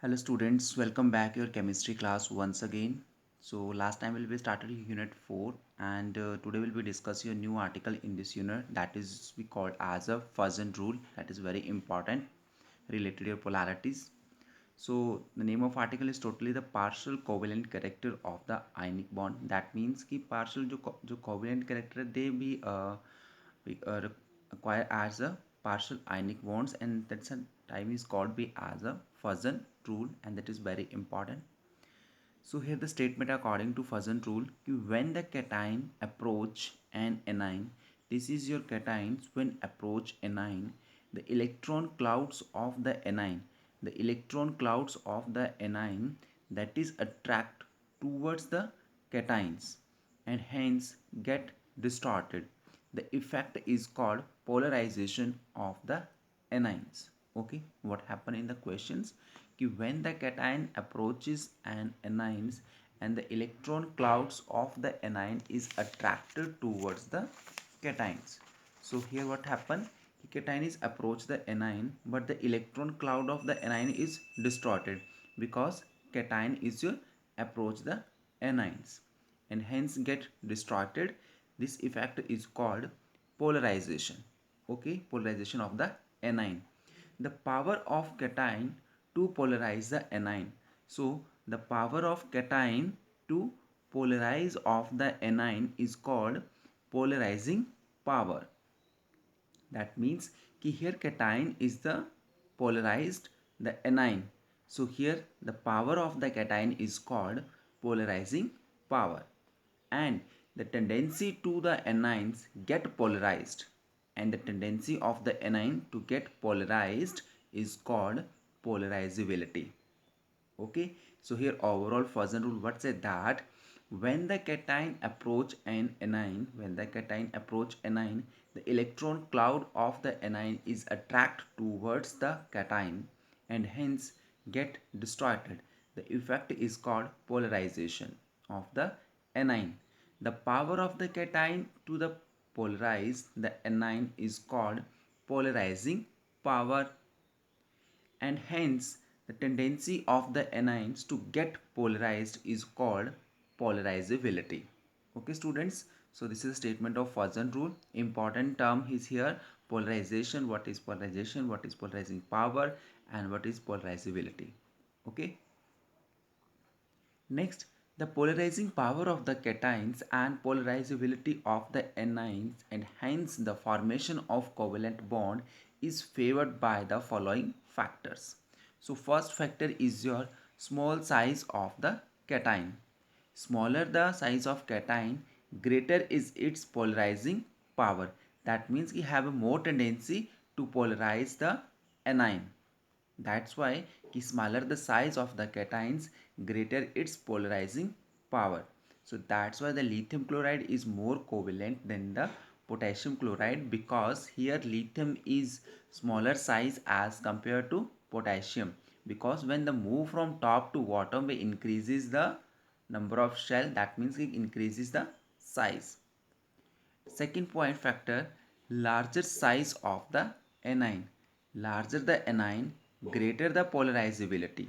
Hello students, welcome back your chemistry class once again. So last time we started unit 4 and today we'll be discussing a new article in this unit that is we called as a Fuson rule, that is very important related to your polarities. So the name of article is totally the partial covalent character of the ionic bond. That means कि partial जो covalent character they be acquire as a partial ionic bonds, and that's a time is called be as a Fuson rule, and that is very important. So here the statement according to Fuson rule, when the cation approach an anion, this is your cations when approach anion, the electron clouds of the anion, that is attract towards the cations and hence get distorted. The effect is called polarization of the anions. Okay, what happened in the questions? When the cation approaches an anion and the electron clouds of the anion is attracted towards the cations. So here what happened? Cation is approach the anion, but the electron cloud of the anion is distorted because cation is your approach the anions and hence get distorted. This effect is called polarization. Okay, polarization of the anion. The power of cation to polarize the anion. So the power of cation to polarize of the anion is called polarizing power. That means कि here cation is the polarized the anion. So here the power of the cation is called polarizing power, and the tendency to the anions get polarized, and the tendency of the anion to get polarized is called polarizability. Okay, so here overall Fuson rule what said that when the cation approach an anion, the electron cloud of the anion is attract towards the cation and hence get distorted. The effect is called polarization of the anion. The power of the cation to the polarize the anion is called polarizing power, and hence the tendency of the anions to get polarized is called polarizability. Okay students, so this is a statement of Fuson rule. Important term is here polarization. What is polarization, what is polarizing power, and what is polarizability. Okay, next, the polarizing power of the cations and polarizability of the anions and hence the formation of covalent bond is favored by the following factors. So first factor is your small size of the cation. Smaller the size of cation, greater is its polarizing power. That means we have a more tendency to polarize the anion. That's why smaller the size of the cations, greater its polarizing power. So that's why the lithium chloride is more covalent than the potassium chloride, because here lithium is smaller size as compared to potassium, because when the move from top to bottom it increases the number of shell, that means it increases the size. Second point factor, larger size of the anion. Larger the anion, greater the polarizability.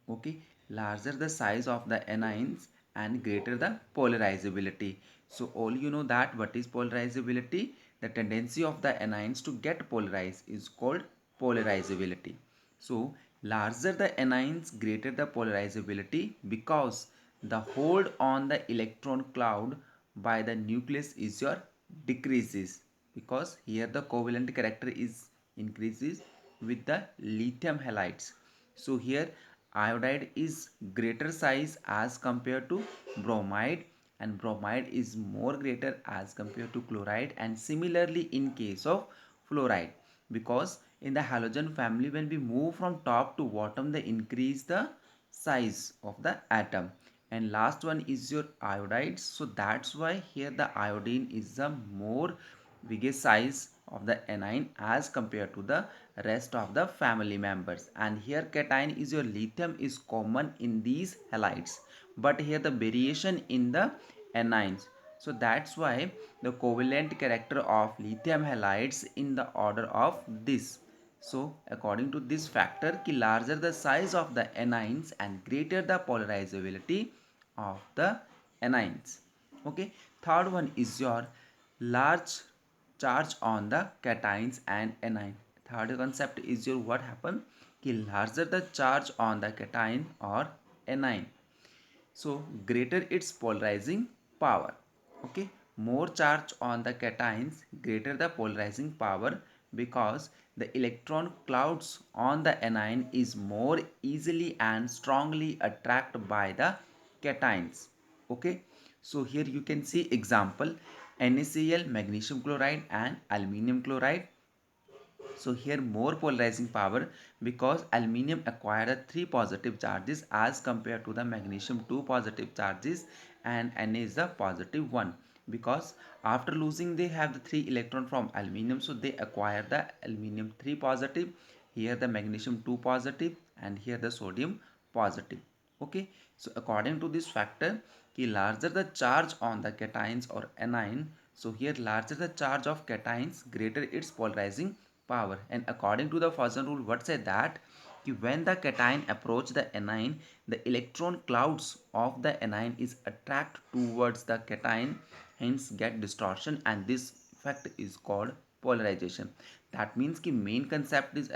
Okay, larger the size of the anions and greater the polarizability. So all you know that what is polarizability? The tendency of the anions to get polarized is called polarizability. So larger the anions, greater the polarizability, because the hold on the electron cloud by the nucleus is your decreases, because here the covalent character is increases with the lithium halides. So here iodide is greater size as compared to bromide, and bromide is more greater as compared to chloride, and similarly in case of fluoride, because in the halogen family when we move from top to bottom they increase the size of the atom. And last one is your iodide, so that's why here the iodine is the more biggest size of the anion as compared to the rest of the family members. And here cation is your lithium is common in these halides, but here the variation in the anions. So that's why the covalent character of lithium halides in the order of this. So according to this factor ki larger the size of the anions and greater the polarizability of the anions. Okay, third one is your large charge on the cations and anion. Third concept is your what happen ki larger the charge on the cation or anion, so greater its polarizing power. Okay, more charge on the cations, greater the polarizing power, because the electron clouds on the anion is more easily and strongly attracted by the cations. Okay, so here you can see example NaCl, magnesium chloride and aluminum chloride. So here more polarizing power, because aluminium acquire 3 positive charges as compared to the magnesium 2 positive charges, and Na is the positive one, because after losing they have the 3 electron from aluminium, so they acquire the aluminium 3 positive, here the magnesium 2 positive, and here the sodium positive. Okay, so according to this factor, the larger the charge on the cations or anion, so here larger the charge of cations, greater its polarizing power. And according to the Fuson rule, what say that when the cation approach the anion, the electron clouds of the anion is attract towards the cation, hence get distortion, and this effect is called polarization. That means ki main concept is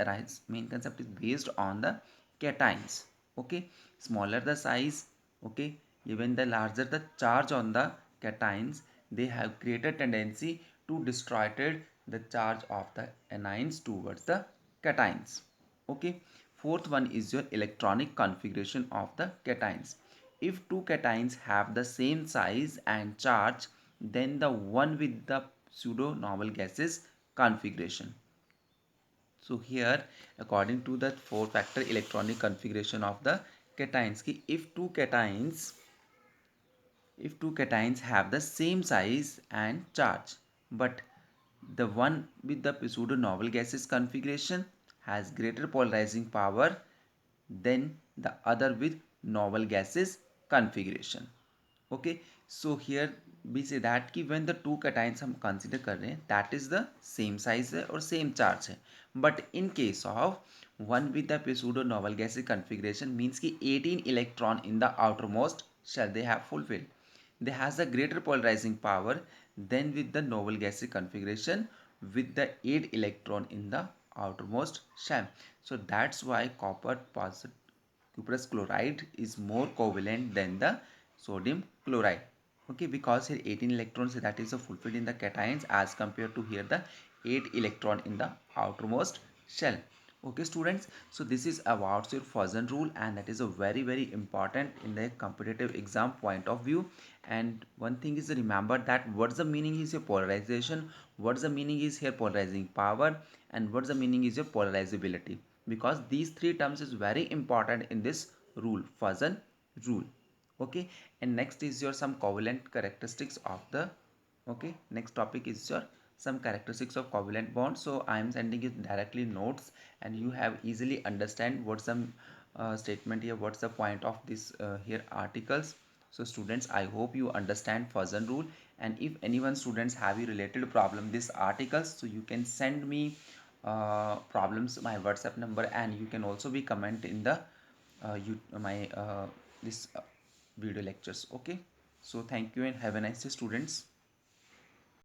based on the cations. Okay, smaller the size, okay, even the larger the charge on the cations, they have greater tendency to destroy the charge of the anions towards the cations. Okay, fourth one is your electronic configuration of the cations. If two cations have the same size and charge, then the one with the pseudo normal gases configuration. So here according to the four factor electronic configuration of the cations, if two cations have the same size and charge, but the one with the pseudo novel gases configuration has greater polarizing power than the other with novel gases configuration. Okay, so here we say that कि when the two cations हम consider कर रहे हैं, that is the same size है और same charge है, but in case of one with the pseudo novel gases configuration means कि 18 electron in the outermost shell they have fulfilled, they has a greater polarizing power than with the novel gases configuration with the 8 electron in the outermost shell. So that's why cuprous chloride is more covalent than the sodium chloride. Okay, because here 18 electrons that is fulfilled in the cations as compared to here the 8 electron in the outermost shell. Okay students, so this is about your Fuson rule, and that is a very important in the competitive exam point of view. And one thing is, remember that what's the meaning is your polarization, what's the meaning is here polarizing power, and what's the meaning is your polarizability, because these three terms is very important in this rule, Fuson rule. Okay, and next is your some covalent characteristics of the, okay, next topic is your some characteristics of covalent bonds. So I am sending you directly notes, and you have easily understand what's some statement here, what's the point of this here articles. So students, I hope you understand Fuson rule, and if anyone students have a related problem this articles, so you can send me problems my WhatsApp number, and you can also be comment in the my this video lectures. Okay, so thank you and have a nice day students.